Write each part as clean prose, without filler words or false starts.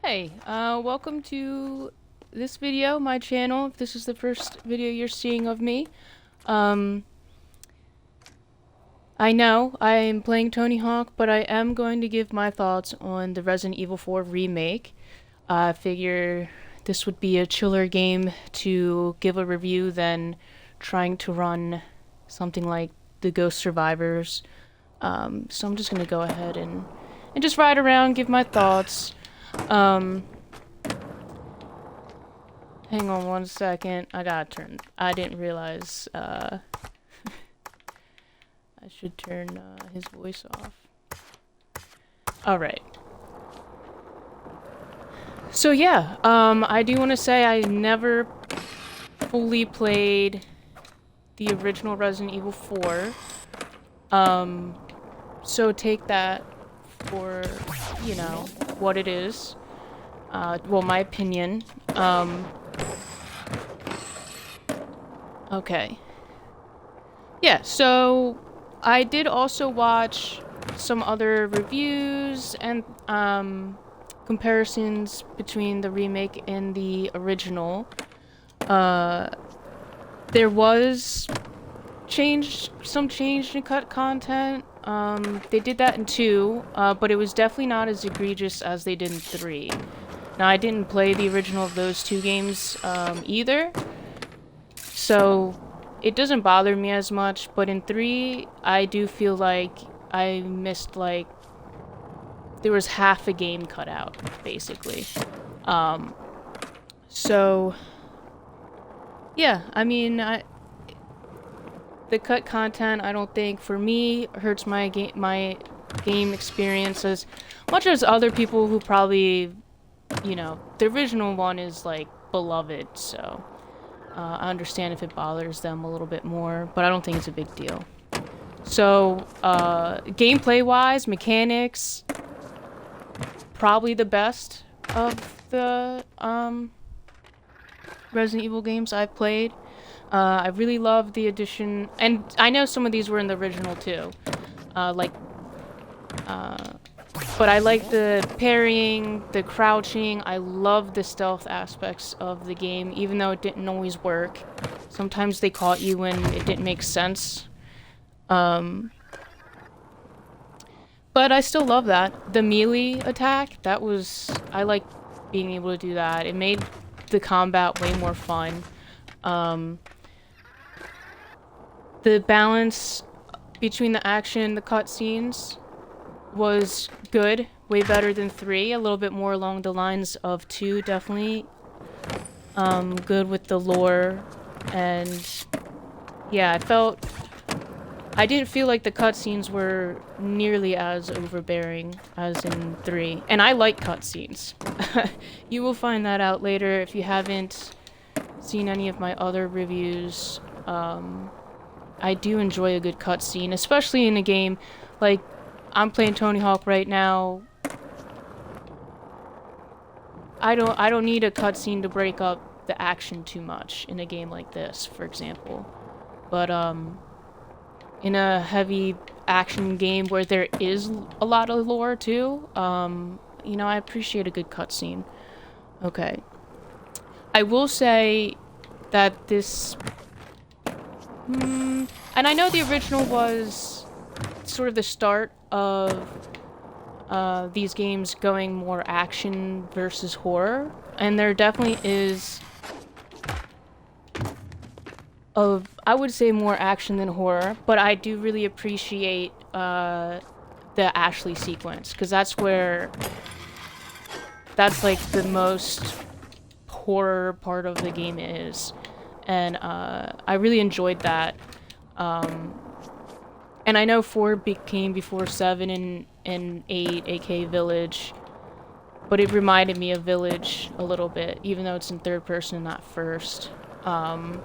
Hey, welcome to this video, my channel, if this is the first video you're seeing of me. Um, I know I'm playing Tony Hawk, but I am going to give my thoughts on the Resident Evil 4 Remake. I figure this would be a chiller game to give a review than trying to run something like the Ghost Survivors. So I'm just gonna go ahead and just ride around, give my thoughts. Um, Hang on one second. I didn't realize, I should turn, his voice off. Alright. So yeah, I do want to say I never fully played the original Resident Evil 4. So take that for, you know, what it is. Well, my opinion. Okay. Yeah, so I did also watch some other reviews and comparisons between the remake and the original. There was some change in cut content. They did that in 2, but it was definitely not as egregious as they did in 3. Now, I didn't play the original of those 2 games either, so it doesn't bother me as much, but in 3, I do feel like I missed, like, there was half a game cut out, basically. So, yeah, I mean, the cut content, I don't think, for me, hurts my game experience as much as other people who probably, you know, the original one is, like, beloved, so I understand if it bothers them a little bit more, but I don't think it's a big deal. So, gameplay-wise, mechanics, probably the best of the, Resident Evil games I've played. I really love the addition, and I know some of these were in the original too, but I like the parrying, the crouching. I love the stealth aspects of the game, even though it didn't always work. Sometimes they caught you when it didn't make sense. But I still love that. The melee attack, I like being able to do that. It made the combat way more fun. The balance between the action and the cutscenes was good, way better than 3, a little bit more along the lines of 2, definitely. Good with the lore, and yeah, I didn't feel like the cutscenes were nearly as overbearing as in 3, and I like cutscenes. You will find that out later if you haven't seen any of my other reviews. I do enjoy a good cutscene, especially in a game like I'm playing Tony Hawk right now. I don't need a cutscene to break up the action too much in a game like this, for example. But in a heavy action game where there is a lot of lore too, you know, I appreciate a good cutscene. Okay. I will say that this and I know the original was sort of the start of these games going more action versus horror, and there definitely is I would say more action than horror, but I do really appreciate the Ashley sequence, because that's like the most horror part of the game is, and I really enjoyed that. And I know 4 came before 7 and 8, aka Village, but it reminded me of Village a little bit, even though it's in third person and not first. And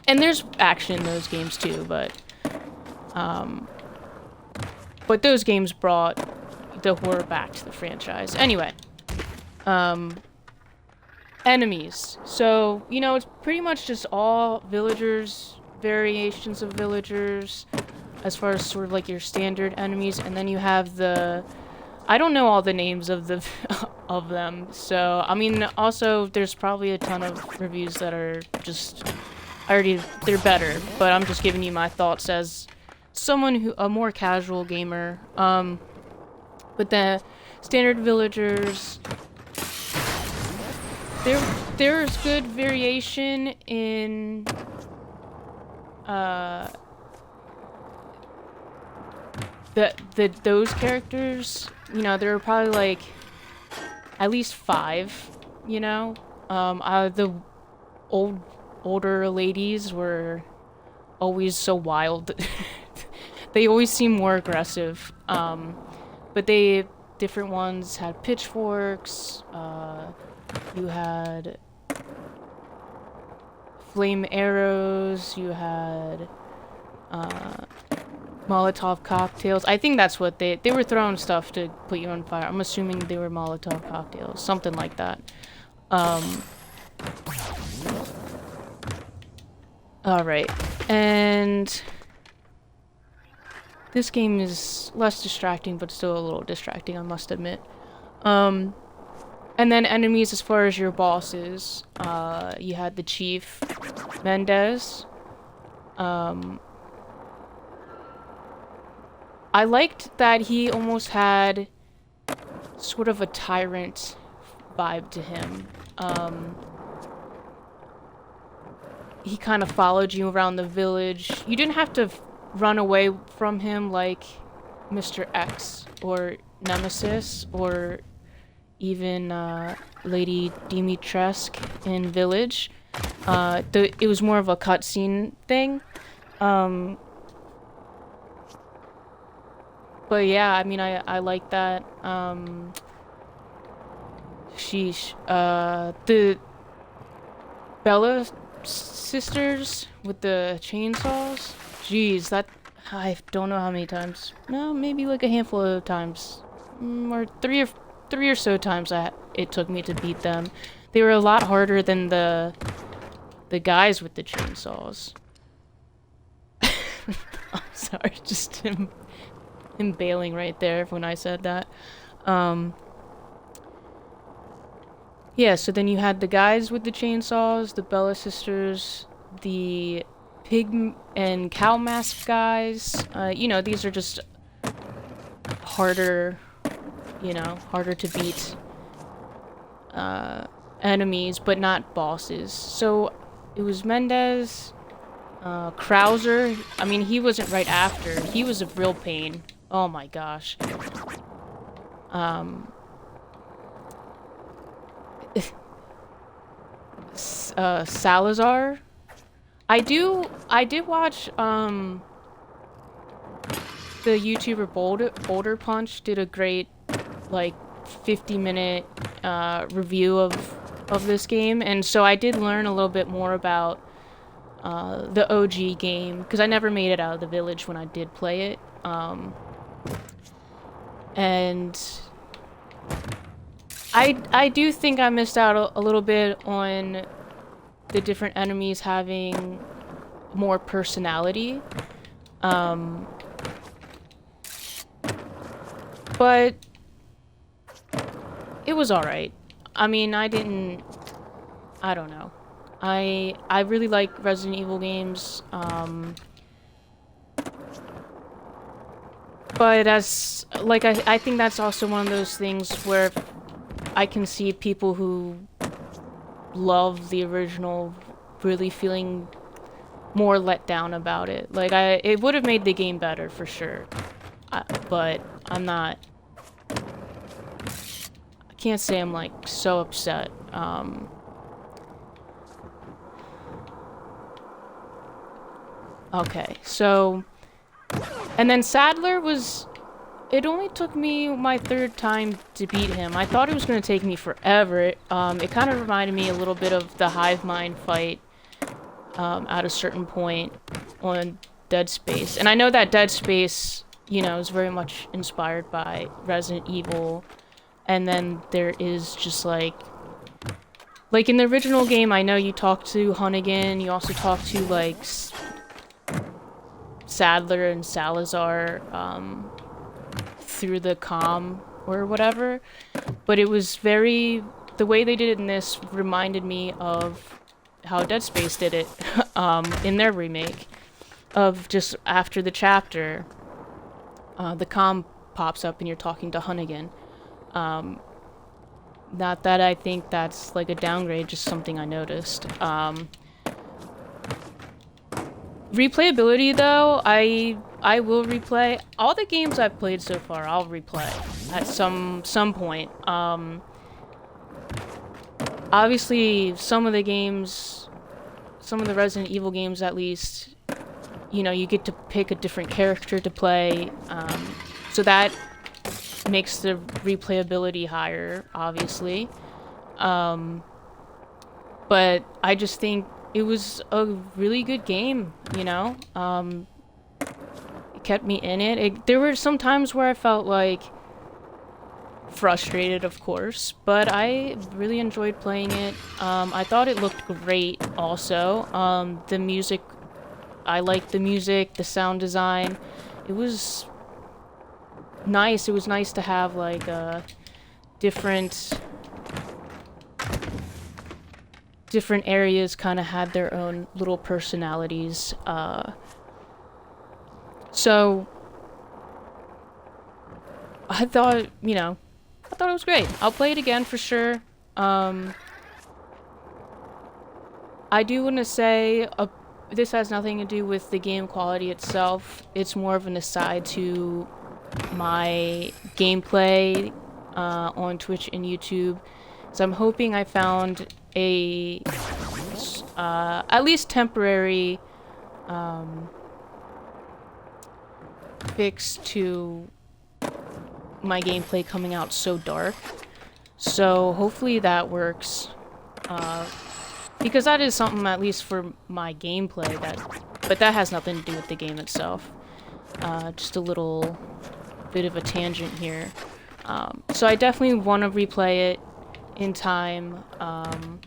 there's action in those games too, but those games brought the horror back to the franchise. Anyway, enemies. So, you know, it's pretty much just all villagers, variations of villagers, as far as sort of like your standard enemies, and then you have the I don't know all the names of the of them. So I mean, also there's probably a ton of reviews that are just already they're better. But I'm just giving you my thoughts as someone who a more casual gamer. But the standard villagers, there's good variation in those characters. You know, there are probably like at least 5, you know. The older ladies were always so wild. They always seem more aggressive. But different ones had pitchforks. You had flame arrows. You had Molotov cocktails. I think that's what they were throwing stuff to put you on fire. I'm assuming they were Molotov cocktails, something like that. All right, and this game is less distracting, but still a little distracting, I must admit. And then enemies as far as your bosses. You had the Chief, Mendez. I liked that he almost had sort of a tyrant vibe to him. He kind of followed you around the village. You didn't have to run away from him like Mr. X or Nemesis or even Lady Dimitrescu in Village. It was more of a cutscene thing. But yeah, I mean, I like that. Sheesh. The Bella sisters with the chainsaws? Jeez, that... I don't know how many times. No, maybe like a handful of times. Or three or so times it took me to beat them. They were a lot harder than the guys with the chainsaws. I'm sorry, just him bailing right there when I said that. Yeah, so then you had the guys with the chainsaws, the Bella sisters, the pig and cow mask guys. You know, these are just harder, you know, harder to beat enemies, but not bosses. So it was Mendez, Krauser. I mean, he wasn't right after. He was a real pain. Oh my gosh. Salazar. I did watch the YouTuber Boulder Punch did a great like 50-minute review of this game, and so I did learn a little bit more about the OG game because I never made it out of the village when I did play it. And I do think I missed out a little bit on the different enemies having more personality. But it was alright. I mean, I don't know. I really like Resident Evil games. But as, like, I think that's also one of those things where I can see people who love the original really feeling more let down about it. Like, it would have made the game better for sure. But I'm not... I can't say I'm, like, so upset. Okay, so... And then Sadler was... It only took me my 3rd time to beat him. I thought it was going to take me forever. It kind of reminded me a little bit of the Hive Mind fight at a certain point on Dead Space. And I know that Dead Space, you know, is very much inspired by Resident Evil. And then there is just like in the original game, I know you talk to Hunnigan, you also talk to like Sadler and Salazar through the comm or whatever, but it was very, the way they did it in this reminded me of how Dead Space did it in their remake, of just after the chapter, the comm pops up and you're talking to Hunnigan. Not that I think that's like a downgrade, just something I noticed. Replayability though, I will replay all the games I've played so far. I'll replay at some point. Obviously, some of the games, some of the Resident Evil games at least, you know, you get to pick a different character to play, so that makes the replayability higher, obviously. But I just think it was a really good game, you know? It kept me in it. There were some times where I felt like frustrated, of course, but I really enjoyed playing it. I thought it looked great also. The music, I liked the music, the sound design. It was nice. It was nice to have like different areas kind of had their own little personalities. So I thought, you know, I thought it was great. I'll play it again for sure. I do want to say this has nothing to do with the game quality itself. It's more of an aside to my gameplay on Twitch and YouTube. So I'm hoping I found a at least temporary fix to my gameplay coming out so dark. So hopefully that works. Because that is something, at least for my gameplay, but that has nothing to do with the game itself. Just a little bit of a tangent here. So I definitely want to replay it in time. I'm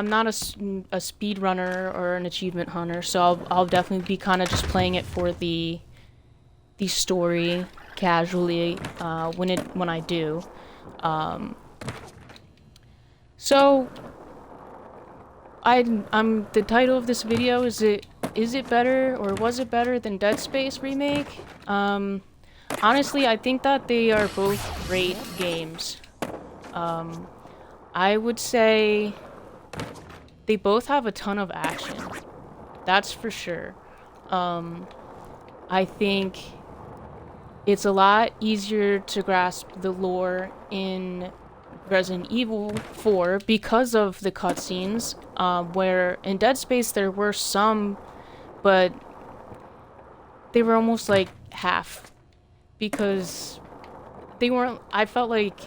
not a speed runner or an achievement hunter, so I'll definitely be kind of just playing it for the story casually when I do. So the title of this video is it better, or was it better than Dead Space Remake? Honestly, I think that they are both great games. I would say they both have a ton of action. That's for sure. I think it's a lot easier to grasp the lore in Resident Evil 4 because of the cutscenes, where in Dead Space there were some, but they were almost like half, because they weren't, I felt like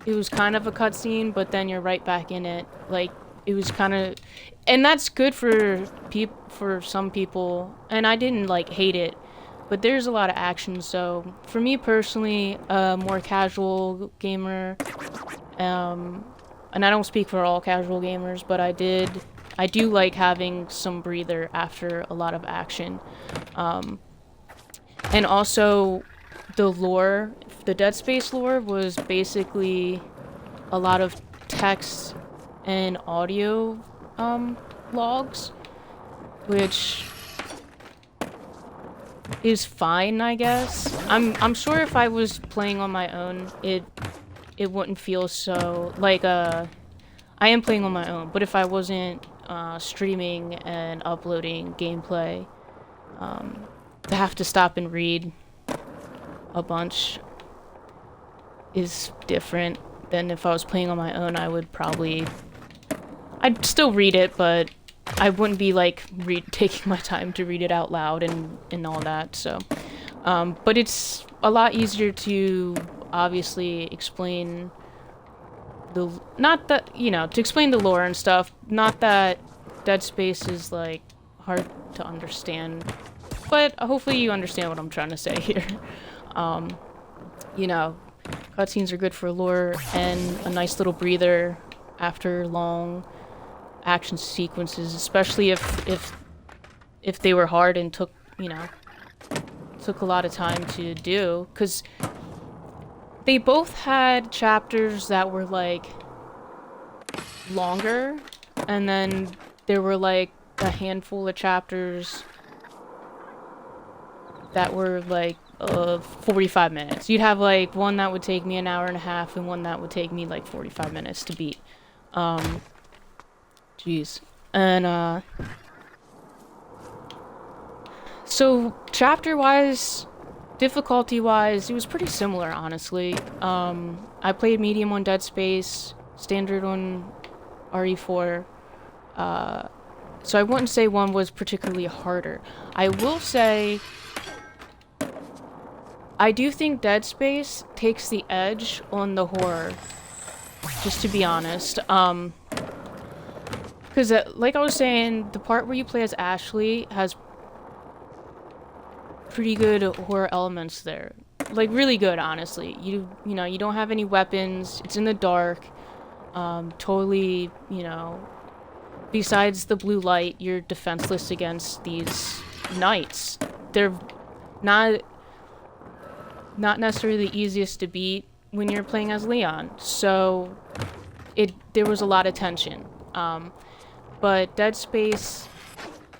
it was kind of a cutscene, but then you're right back in it. Like, it was kind of, and that's good for some people, and I didn't like hate it, but there's a lot of action. So for me personally, a more casual gamer, and I don't speak for all casual gamers, but I do like having some breather after a lot of action. And also the lore, the Dead Space lore was basically a lot of text and audio logs, which is fine, I guess. I'm sure if I was playing on my own, it wouldn't feel so like I am playing on my own, but if I wasn't streaming and uploading gameplay, to have to stop and read a bunch is different than if I was playing on my own. I'd still read it, but I wouldn't be like taking my time to read it out loud and all that. So, but it's a lot easier to obviously explain to explain the lore and stuff. Not that Dead Space is like hard to understand, but hopefully you understand what I'm trying to say here. Cutscenes are good for lore and a nice little breather after long action sequences, especially if they were hard and took, took a lot of time to do, because they both had chapters that were, like, longer, and then there were, like, a handful of chapters that were, like, 45 minutes. You'd have, like, one that would take me an hour and a half, and one that would take me, like, 45 minutes to beat. Jeez. And, so, chapter-wise, difficulty-wise, it was pretty similar, honestly. I played medium on Dead Space, standard on RE4, so I wouldn't say one was particularly harder. I will say, I do think Dead Space takes the edge on the horror, just to be honest. Because, like I was saying, the part where you play as Ashley has pretty good horror elements there. Like, really good, honestly. You know, you don't have any weapons, it's in the dark, totally, you know, besides the blue light, you're defenseless against these knights. They're not necessarily the easiest to beat when you're playing as Leon, so there was a lot of tension. But Dead Space,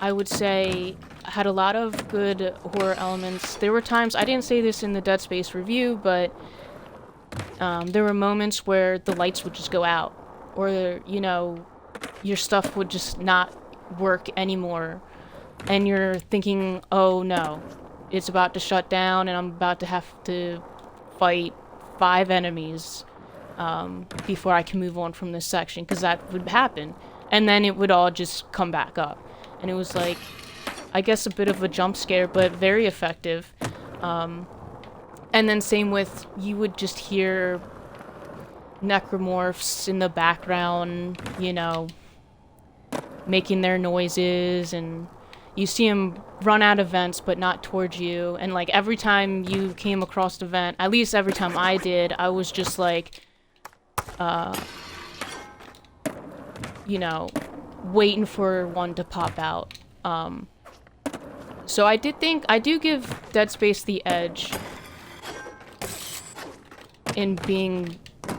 I would say, had a lot of good horror elements. There were times, I didn't say this in the Dead Space review, but there were moments where the lights would just go out, or, you know, your stuff would just not work anymore, and you're thinking, oh no, it's about to shut down, and I'm about to have to fight 5 enemies before I can move on from this section, because that would happen. And then it would all just come back up. And it was like, I guess a bit of a jump scare, but very effective. And then same with, you would just hear necromorphs in the background, you know, making their noises, and you see them run out of vents, but not towards you. And, like, every time you came across the vent, at least every time I did, I was just like, you know, waiting for one to pop out. So I do give Dead Space the edge in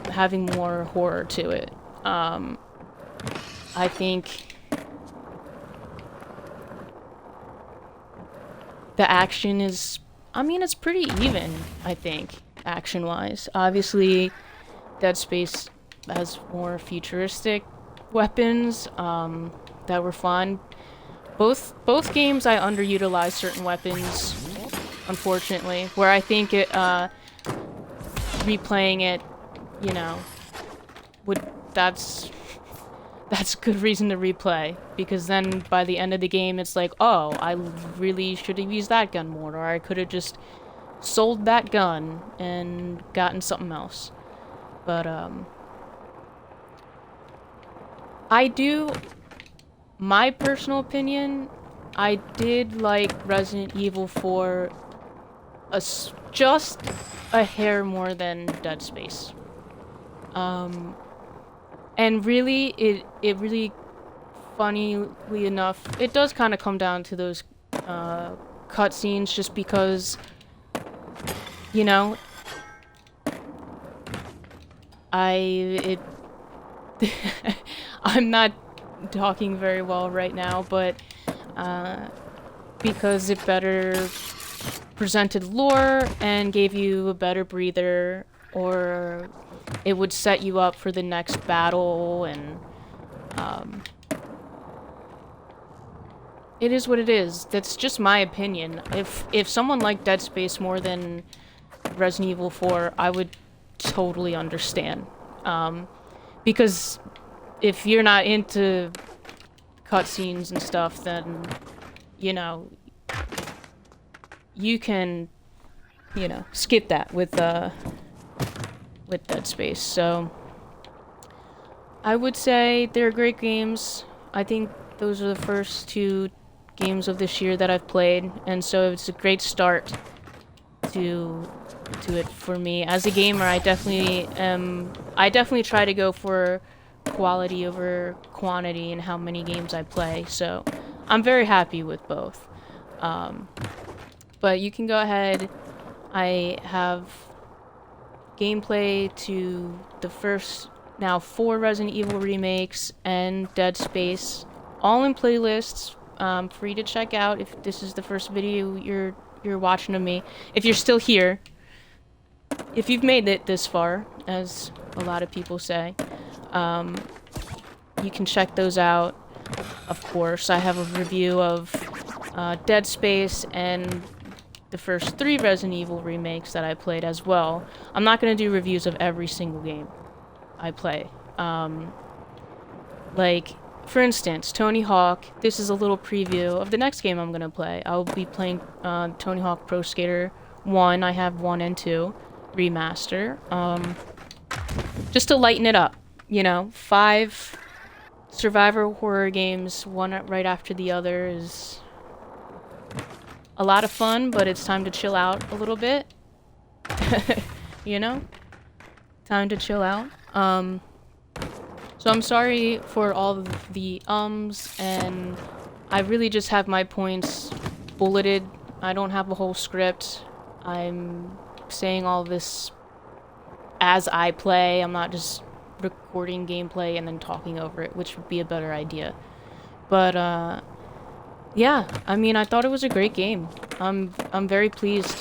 having more horror to it. I think the action is, I mean, it's pretty even, I think, action-wise. Obviously, Dead Space has more futuristic weapons that were fun. Both games I underutilized certain weapons, unfortunately, where I think it replaying it, you know, that's a good reason to replay, because then by the end of the game it's like, oh, I really should have used that gun more, or I could have just sold that gun and gotten something else. But my personal opinion, I did like Resident Evil 4 just a hair more than Dead Space. And really, it really, funnily enough, it does kind of come down to those cutscenes, just because, you know, I'm not talking very well right now, but because it better presented lore and gave you a better breather, or it would set you up for the next battle, and it is what it is. That's just my opinion. If someone liked Dead Space more than Resident Evil 4, I would totally understand. Because if you're not into cutscenes and stuff, then, you know, you can, you know, skip that with Dead Space. So I would say they're great games. I think those are the first 2 games of this year that I've played, and so it's a great start to it for me. As a gamer, I definitely try to go for quality over quantity in how many games I play, so I'm very happy with both. But you can go ahead. I have gameplay to the first now 4 Resident Evil remakes and Dead Space, all in playlists, for you to check out if this is the first video you're watching of me. If you're still here, if you've made it this far, as a lot of people say, you can check those out. Of course, I have a review of Dead Space and the first 3 Resident Evil remakes that I played as well. I'm not going to do reviews of every single game I play. Like, for instance, Tony Hawk. This is a little preview of the next game I'm going to play. I'll be playing Tony Hawk Pro Skater 1. I have 1 and 2 remaster. Just to lighten it up, you know, 5 survivor horror games, one right after the other, is a lot of fun, but it's time to chill out a little bit. You know? Time to chill out. So I'm sorry for all of the and I really just have my points bulleted. I don't have a whole script. I'm saying all this as I play. I'm not just recording gameplay and then talking over it, which would be a better idea. But yeah, I mean, I thought it was a great game. I'm very pleased.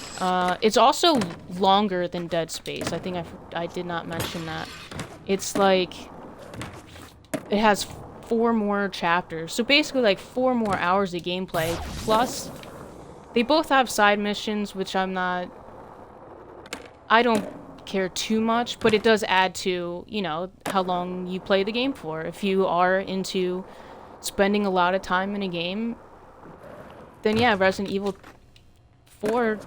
It's also longer than Dead Space. I think I did not mention that. It's like it has 4 more chapters, so basically like 4 more hours of gameplay. Plus, they both have side missions, which I don't care too much, but it does add to, you know, how long you play the game for. If you are into spending a lot of time in a game, then yeah, Resident Evil 4,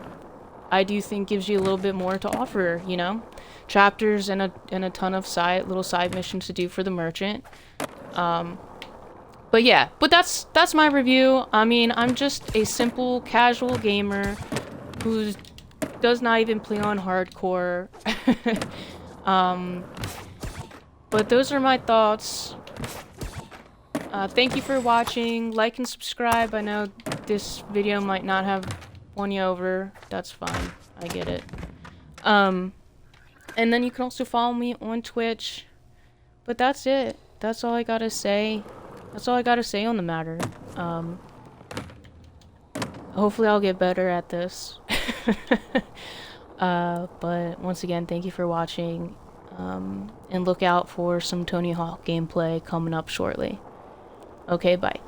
I do think gives you a little bit more to offer, you know? Chapters and a ton of little side missions to do for the merchant. But yeah, but that's my review. I mean, I'm just a simple, casual gamer who does not even play on hardcore. But those are my thoughts. Thank you for watching. Like and subscribe. I know this video might not have won you over. That's fine. I get it. And then you can also follow me on Twitch. But that's it. That's all I gotta say. That's all I gotta say on the matter. Hopefully I'll get better at this. But once again, thank you for watching. And look out for some Tony Hawk gameplay coming up shortly. Okay, bye.